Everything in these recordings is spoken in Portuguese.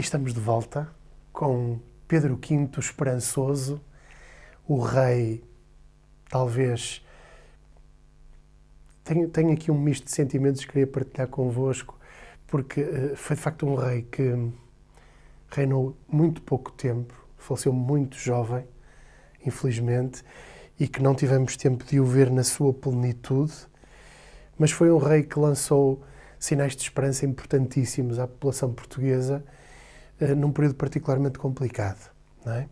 estamos de volta com Pedro V Esperançoso, o rei, talvez... Tenho aqui um misto de sentimentos que queria partilhar convosco, porque foi de facto um rei que reinou muito pouco tempo, faleceu muito jovem, infelizmente, e que não tivemos tempo de o ver na sua plenitude, mas foi um rei que lançou sinais de esperança importantíssimos à população portuguesa num período particularmente complicado, não é?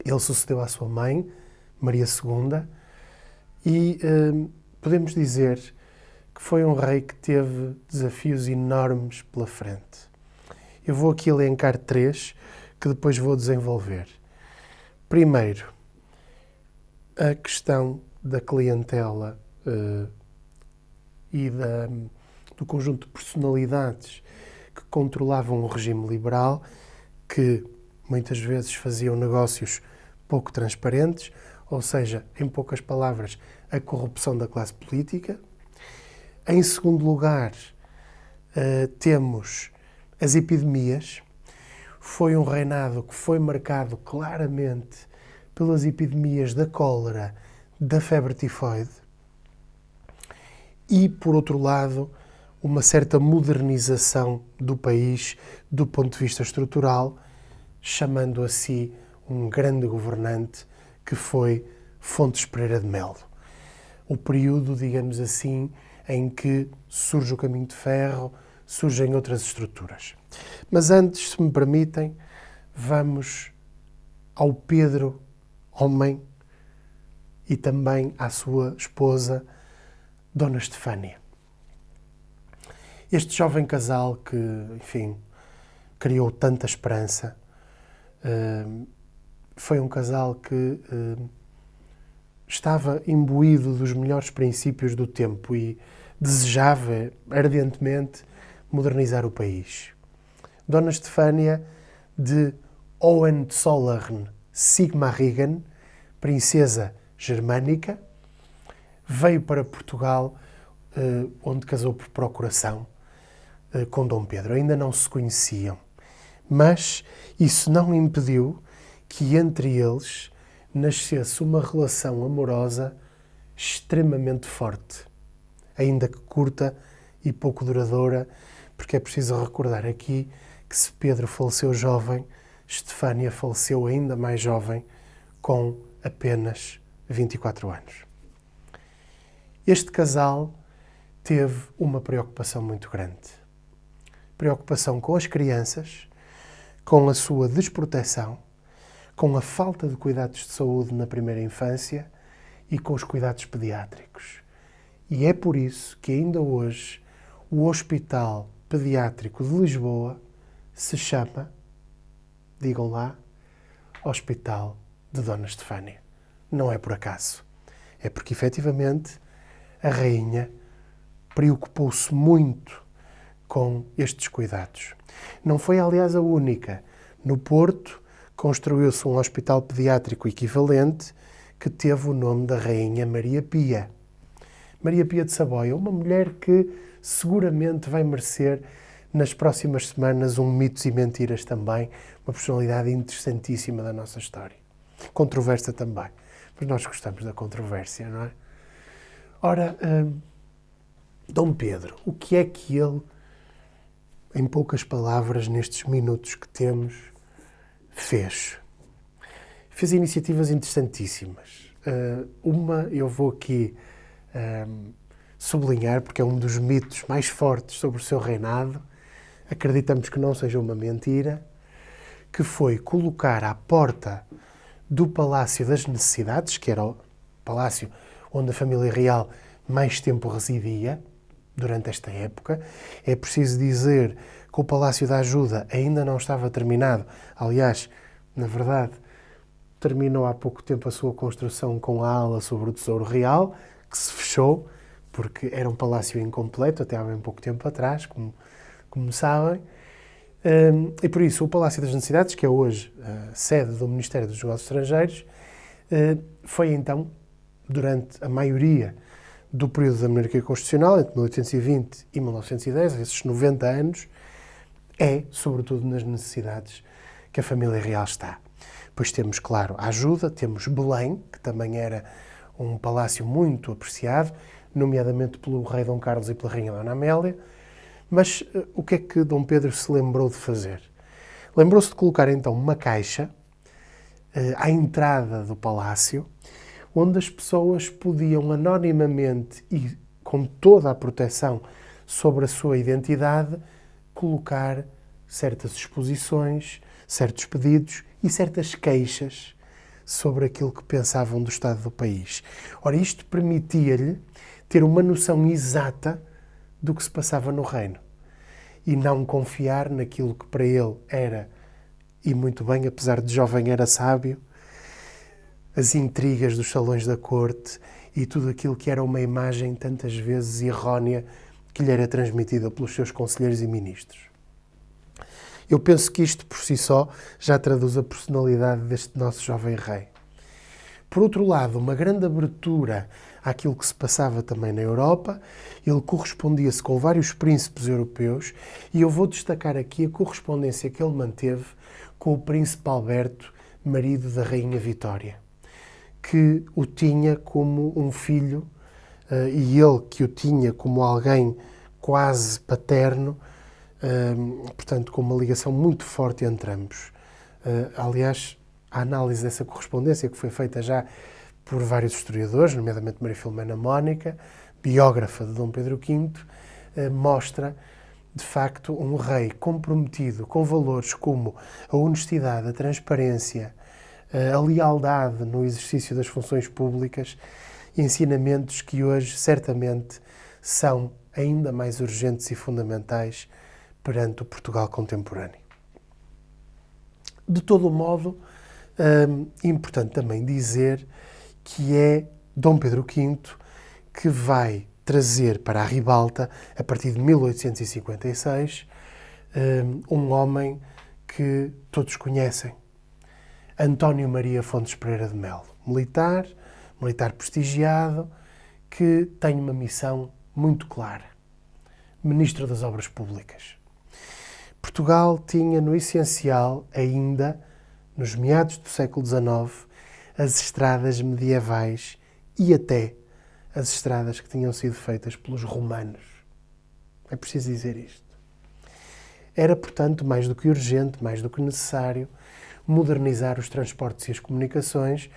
Ele sucedeu à sua mãe, Maria II, e podemos dizer que foi um rei que teve desafios enormes pela frente. Eu vou aqui elencar 3 que depois vou desenvolver. Primeiro, a questão da clientela e do conjunto de personalidades que controlavam o regime liberal, que muitas vezes faziam negócios pouco transparentes, ou seja, em poucas palavras, a corrupção da classe política. Em segundo lugar, temos as epidemias. Foi um reinado que foi marcado claramente pelas epidemias da cólera, da febre tifoide e, por outro lado, uma certa modernização do país do ponto de vista estrutural, chamando a si um grande governante que foi Fontes Pereira de Melo. O período, digamos assim, em que surge o caminho de ferro, surgem outras estruturas. Mas antes, se me permitem, vamos ao Pedro, homem, e também à sua esposa, Dona Estefânia. Este jovem casal que, enfim, criou tanta esperança, foi um casal que estava imbuído dos melhores princípios do tempo e desejava ardentemente modernizar o país. Dona Estefânia de Hohenzollern Sigmaringen, princesa germânica, veio para Portugal, onde casou por procuração com Dom Pedro. Ainda não se conheciam, mas isso não impediu que entre eles nascesse uma relação amorosa extremamente forte, ainda que curta e pouco duradoura, porque é preciso recordar aqui que se Pedro faleceu jovem, Estefânia faleceu ainda mais jovem, com apenas 24 anos. Este casal teve uma preocupação muito grande. Preocupação com as crianças, com a sua desproteção, com a falta de cuidados de saúde na primeira infância e com os cuidados pediátricos. E é por isso que ainda hoje o Hospital Pediátrico de Lisboa se chama, digam lá, Hospital de Dona Estefânia. Não é por acaso. É porque, efetivamente, a rainha preocupou-se muito com estes cuidados. Não foi, aliás, a única. No Porto, construiu-se um hospital pediátrico equivalente que teve o nome da rainha Maria Pia. Maria Pia de Saboia, uma mulher que seguramente vai merecer nas próximas semanas um Mitos e Mentiras também, uma personalidade interessantíssima da nossa história. Controversa também, mas nós gostamos da controvérsia, não é? Ora, Dom Pedro, o que é que ele, em poucas palavras, nestes minutos que temos, fez? Fez iniciativas interessantíssimas. Uma eu vou aqui sublinhar, porque é um dos mitos mais fortes sobre o seu reinado, acreditamos que não seja uma mentira, que foi colocar à porta do Palácio das Necessidades, que era o palácio onde a família real mais tempo residia durante esta época. É preciso dizer que o Palácio da Ajuda ainda não estava terminado. Aliás, na verdade, terminou há pouco tempo a sua construção com a ala sobre o Tesouro Real, que se fechou, porque era um palácio incompleto, até há bem pouco tempo atrás, como sabem. E por isso, o Palácio das Necessidades, que é hoje a sede do Ministério dos Negócios Estrangeiros, foi então, durante a maioria do período da monarquia constitucional, entre 1820 e 1910, esses 90 anos, é, sobretudo, nas necessidades que a família real está. Pois temos, claro, a ajuda, temos Belém, que também era um palácio muito apreciado, nomeadamente pelo rei Dom Carlos e pela rainha Dona Amélia. Mas o que é que Dom Pedro se lembrou de fazer? Lembrou-se de colocar então uma caixa à entrada do palácio, onde as pessoas podiam anonimamente e com toda a proteção sobre a sua identidade colocar certas exposições, certos pedidos e certas queixas sobre aquilo que pensavam do estado do país. Ora, isto permitia-lhe ter uma noção exata do que se passava no reino e não confiar naquilo que para ele era, e muito bem, apesar de jovem era sábio, as intrigas dos salões da corte e tudo aquilo que era uma imagem tantas vezes errónea que lhe era transmitida pelos seus conselheiros e ministros. Eu penso que isto por si só já traduz a personalidade deste nosso jovem rei. Por outro lado, uma grande abertura àquilo que se passava também na Europa, ele correspondia-se com vários príncipes europeus e eu vou destacar aqui a correspondência que ele manteve com o príncipe Alberto, marido da rainha Vitória, que o tinha como um filho e ele que o tinha como alguém quase paterno, portanto com uma ligação muito forte entre ambos. Aliás, a análise dessa correspondência, que foi feita já por vários historiadores, nomeadamente Maria Filomena Mónica, biógrafa de Dom Pedro V, mostra, de facto, um rei comprometido com valores como a honestidade, a transparência, a lealdade no exercício das funções públicas, ensinamentos que hoje, certamente, são ainda mais urgentes e fundamentais perante o Portugal contemporâneo. De todo modo, é importante também dizer que é Dom Pedro V que vai trazer para a ribalta, a partir de 1856, um homem que todos conhecem, António Maria Fontes Pereira de Melo, militar prestigiado, que tem uma missão muito clara, Ministro das Obras Públicas. Portugal tinha, no essencial, ainda, nos meados do século XIX, as estradas medievais e até as estradas que tinham sido feitas pelos romanos. É preciso dizer isto. Era, portanto, mais do que urgente, mais do que necessário, modernizar os transportes e as comunicações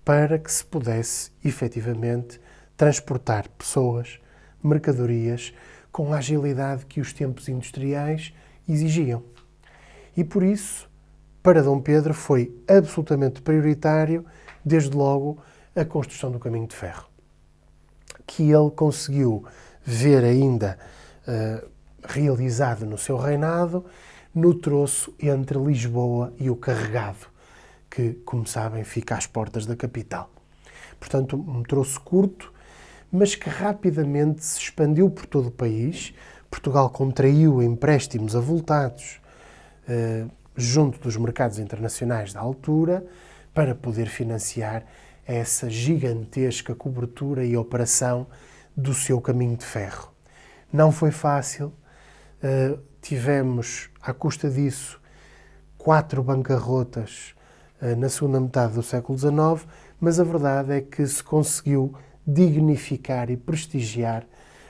para que se pudesse, efetivamente, transportar pessoas, mercadorias, com a agilidade que os tempos industriais exigiam. E por isso, para Dom Pedro foi absolutamente prioritário, desde logo, a construção do caminho de ferro, que ele conseguiu ver ainda realizado no seu reinado, no troço entre Lisboa e o Carregado, que, como sabem, fica às portas da capital. Portanto, um troço curto, mas que rapidamente se expandiu por todo o país. Portugal contraiu empréstimos avultados junto dos mercados internacionais da altura para poder financiar essa gigantesca cobertura e operação do seu caminho de ferro. Não foi fácil, tivemos, à custa disso, 4 bancarrotas na segunda metade do século XIX, mas a verdade é que se conseguiu dignificar e prestigiar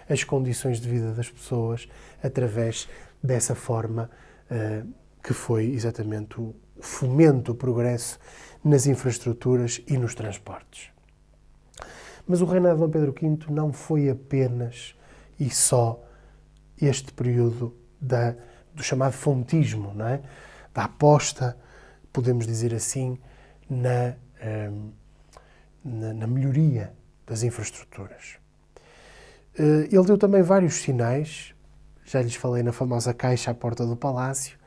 as condições de vida das pessoas através dessa forma que foi exatamente o fomento, o progresso nas infraestruturas e nos transportes. Mas o reinado de Dom Pedro V não foi apenas e só este período do chamado fontismo, não é? Da aposta, podemos dizer assim, na melhoria das infraestruturas. Ele deu também vários sinais, já lhes falei na famosa caixa à porta do palácio,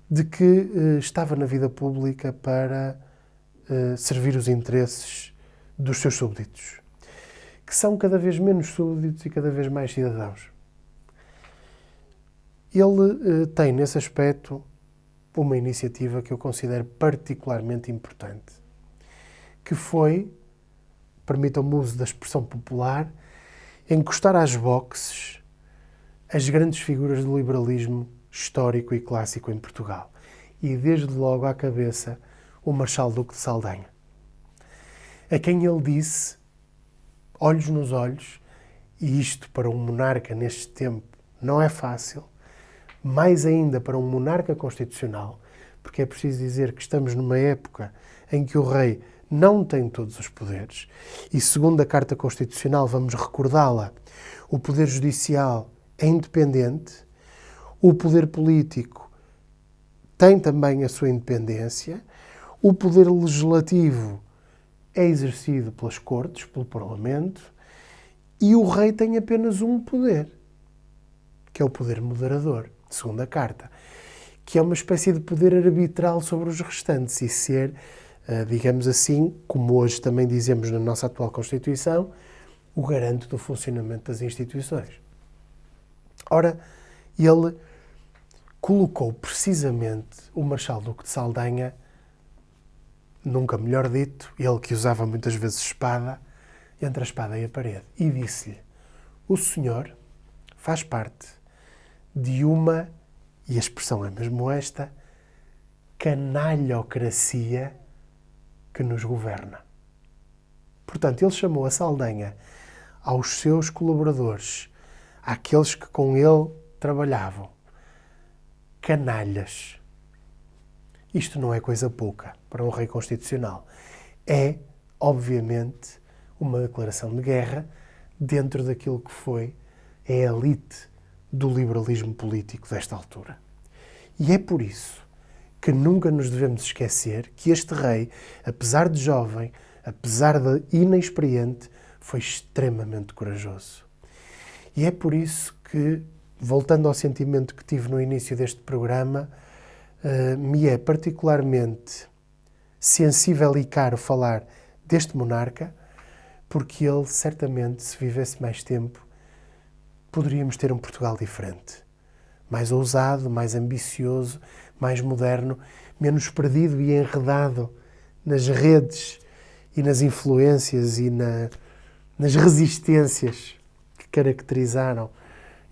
de que estava na vida pública para servir os interesses dos seus súbditos, que são cada vez menos súbditos e cada vez mais cidadãos. Ele tem, nesse aspecto, uma iniciativa que eu considero particularmente importante, que foi, permitam-me o uso da expressão popular, encostar às boxes as grandes figuras do liberalismo histórico e clássico em Portugal. E desde logo à cabeça o Marechal Duque de Saldanha, a quem ele disse, olhos nos olhos, e isto para um monarca neste tempo não é fácil, mais ainda para um monarca constitucional, porque é preciso dizer que estamos numa época em que o rei não tem todos os poderes, e segundo a Carta Constitucional, vamos recordá-la, o poder judicial é independente, o poder político tem também a sua independência, o poder legislativo é exercido pelas Cortes, pelo Parlamento, e o rei tem apenas um poder, que é o poder moderador, segundo a Carta, que é uma espécie de poder arbitral sobre os restantes e ser, digamos assim, como hoje também dizemos na nossa atual Constituição, o garante do funcionamento das instituições. Ora, ele colocou precisamente o Marechal Duque de Saldanha, nunca melhor dito, ele que usava muitas vezes espada, entre a espada e a parede, e disse-lhe: o senhor faz parte de uma, e a expressão é mesmo esta, canalhocracia que nos governa. Portanto, ele chamou a Saldanha aos seus colaboradores, àqueles que com ele trabalhavam, canalhas. Isto não é coisa pouca para um rei constitucional. É, obviamente, uma declaração de guerra dentro daquilo que foi a elite do liberalismo político desta altura. E é por isso que nunca nos devemos esquecer que este rei, apesar de jovem, apesar de inexperiente, foi extremamente corajoso. E é por isso que, voltando ao sentimento que tive no início deste programa, me é particularmente sensível e caro falar deste monarca, porque ele, certamente, se vivesse mais tempo, poderíamos ter um Portugal diferente. Mais ousado, mais ambicioso, mais moderno, menos perdido e enredado nas redes e nas influências e nas resistências que caracterizaram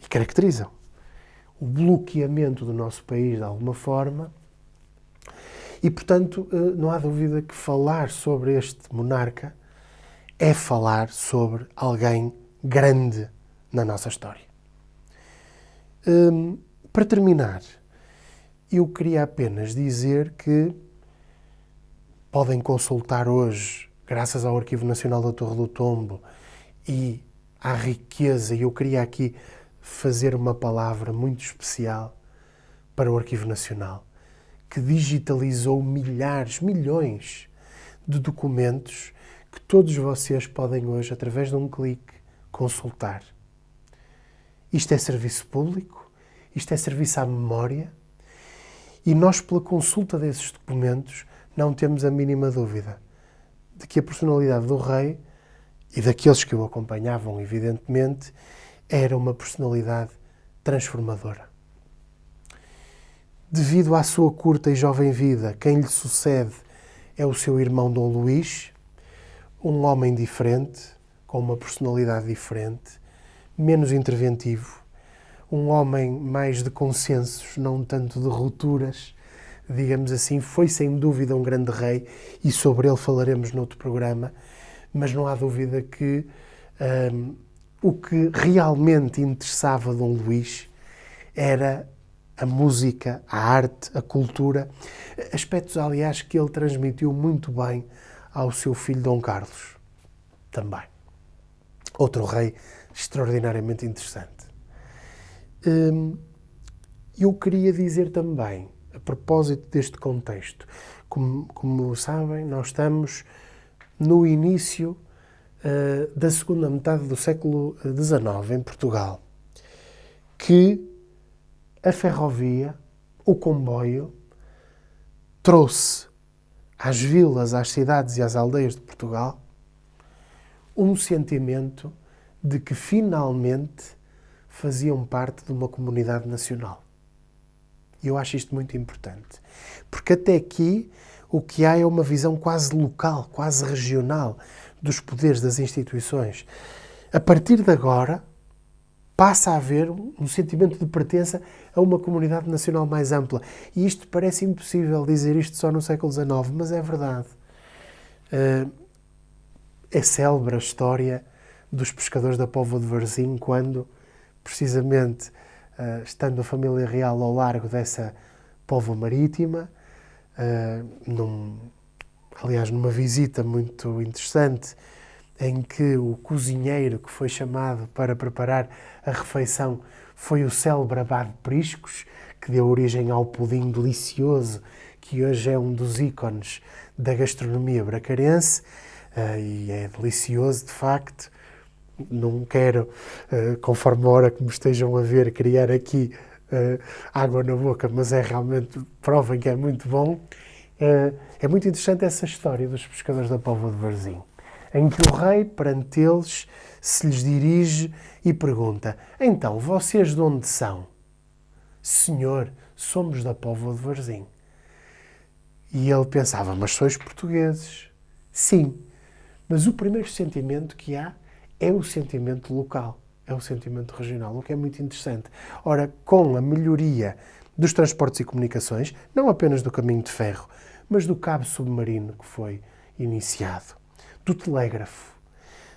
e caracterizam o bloqueamento do nosso país de alguma forma. E, portanto, não há dúvida que falar sobre este monarca é falar sobre alguém grande na nossa história. Para terminar, eu queria apenas dizer que podem consultar hoje, graças ao Arquivo Nacional da Torre do Tombo e à riqueza, e eu queria aqui fazer uma palavra muito especial para o Arquivo Nacional, que digitalizou milhares, milhões de documentos que todos vocês podem hoje, através de um clique, consultar. Isto é serviço público, isto é serviço à memória, e nós, pela consulta desses documentos, não temos a mínima dúvida de que a personalidade do rei e daqueles que o acompanhavam, evidentemente, era uma personalidade transformadora. Devido à sua curta e jovem vida, quem lhe sucede é o seu irmão Dom Luís, um homem diferente, com uma personalidade diferente, menos interventivo, um homem mais de consensos, não tanto de rupturas, digamos assim. Foi sem dúvida um grande rei e sobre ele falaremos noutro programa, mas não há dúvida que o que realmente interessava Dom Luís era a música, a arte, a cultura, aspectos, aliás, que ele transmitiu muito bem ao seu filho Dom Carlos, também. Outro rei extraordinariamente interessante. Eu queria dizer também, a propósito deste contexto, como sabem, nós estamos no início da segunda metade do século XIX em Portugal, que a ferrovia, o comboio, trouxe às vilas, às cidades e às aldeias de Portugal um sentimento de que finalmente faziam parte de uma comunidade nacional. E eu acho isto muito importante, porque até aqui o que há é uma visão quase local, quase regional dos poderes das instituições. A partir de agora, passa a haver um sentimento de pertença a uma comunidade nacional mais ampla. E isto parece impossível dizer isto só no século XIX, mas é verdade. É célebre a história dos pescadores da Póvoa de Varzim, quando, precisamente, estando a família real ao largo dessa póvoa marítima, numa visita muito interessante, em que o cozinheiro que foi chamado para preparar a refeição foi o célebre Abade Priscos, que deu origem ao pudim delicioso, que hoje é um dos ícones da gastronomia bracarense, e é delicioso, de facto. Não quero, conforme a hora que me estejam a ver, criar aqui água na boca, mas é realmente, provem que é muito bom. É muito interessante essa história dos pescadores da Póvoa de Varzim, em que o rei, perante eles, se lhes dirige e pergunta: então, vocês de onde são? Senhor, somos da Póvoa de Varzim. E ele pensava: mas sois portugueses? Sim, mas o primeiro sentimento que há é o sentimento local, é o sentimento regional, o que é muito interessante. Ora, com a melhoria dos transportes e comunicações, não apenas do caminho de ferro, mas do cabo submarino que foi iniciado, do telégrafo,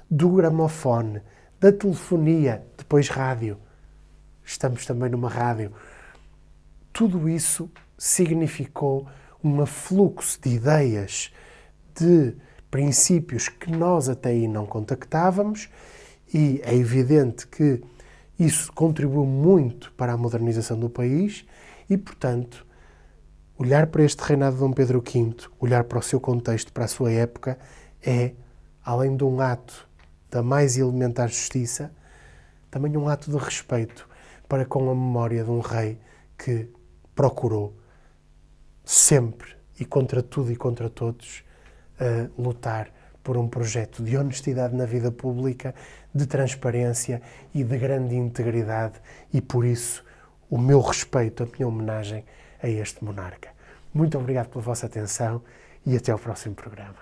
do gramofone, da telefonia, depois rádio. Estamos também numa rádio. Tudo isso significou um afluxo de ideias, de princípios que nós até aí não contactávamos, e é evidente que isso contribuiu muito para a modernização do país e, portanto, olhar para este reinado de Dom Pedro V, olhar para o seu contexto, para a sua época, é, além de um ato da mais elementar justiça, também um ato de respeito para com a memória de um rei que procurou sempre e contra tudo e contra todos lutar por um projeto de honestidade na vida pública, de transparência e de grande integridade, e por isso o meu respeito, a minha homenagem a este monarca. Muito obrigado pela vossa atenção e até ao próximo programa.